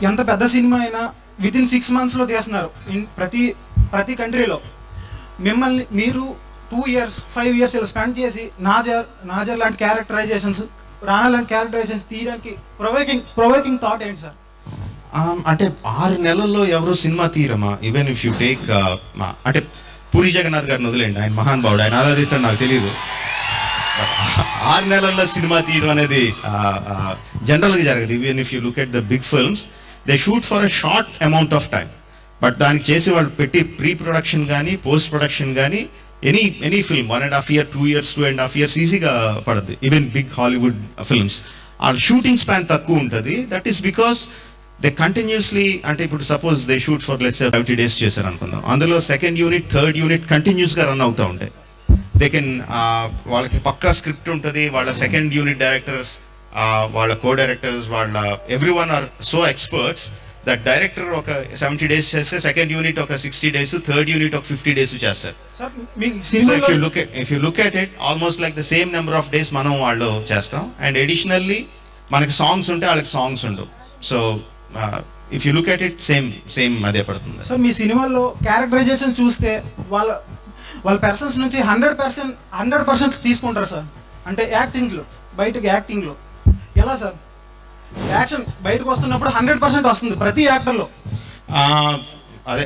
ఎంత పెద్ద సినిమా అయినా వితిన్ 6 monthsలో తీస్తున్నారు ప్రతి కంట్రీలో. మిమ్మల్ని మీరు 2 years 5 years ఇలా స్పెండ్ చేసి నాజర్ లాంటి క్యారెక్టరైజేషన్స్, రాణా లాంటి క్యారెక్టరైజేషన్స్ తీయడానికి ప్రొవోకింగ్ థాట్ ఏంటి సార్? అంటే 6 నెలల్లో ఎవరు సినిమా తీరమా? ఈవెన్ ఇఫ్ యూ టేక్ అంటే పూరి జగన్నాథ్ గారిని వదిలేండి, ఆయన మహానుభావుడు, ఆయన ఆరాధిస్తాడు నాకు తెలియదు. 6 నెలల్లో సినిమా తీయడం అనేది జనరల్గా జరగదు. Even if you look at the big films, they shoot for a short amount of time. But దానికి చేసి వాళ్ళు పెట్టి ప్రీ ప్రొడక్షన్ కానీ పోస్ట్ ప్రొడక్షన్ కానీ any film 1.5 years 2 years 2.5 years ఈజీగా పడుతుంది. ఈవెన్ బిగ్ హాలీవుడ్ ఫిల్మ్స్ ఆ షూటింగ్ స్పాన్ తక్కువ ఉంటుంది. That is because they continuously, అంటే ఇప్పుడు suppose they shoot for let's 70 days చేశారు అనుకుందాం, అందులో సెకండ్ యూనిట్ థర్డ్ యూనిట్ కంటిన్యూస్గా రన్ అవుతూ ఉంటాయి. దే కెన్ వాళ్ళకి పక్కా స్క్రిప్ట్ ఉంటుంది, వాళ్ళ సెకండ్ యూనిట్ డైరెక్టర్స్, వాళ్ళ కో డైరెక్టర్స్, వాళ్ళ everyone are so experts that director ఒక 70 days చేస్తే సెకండ్ యూనిట్ ఒక 60 days, థర్డ్ యూనిట్ ఒక 50 days చేస్తారు. If you look at it almost like the same number of days మనం వాళ్ళు చేస్తాం. అండ్ అడిషనల్లీ మనకి సాంగ్స్ ఉంటే వాళ్ళకి సాంగ్స్ ఉండవు. So if you look at it same అదే పడుతుంది. సో మీ సినిమాల్లో క్యారెక్టరైజేషన్ చూస్తే వాళ్ళ పర్సన్స్ నుంచి 100% తీసుకుంటారు సార్. అంటే యాక్టింగ్లో ఎలా సార్? యాక్షన్ బయటకు వస్తున్నప్పుడు 100% వస్తుంది ప్రతి యాక్టర్లో. అదే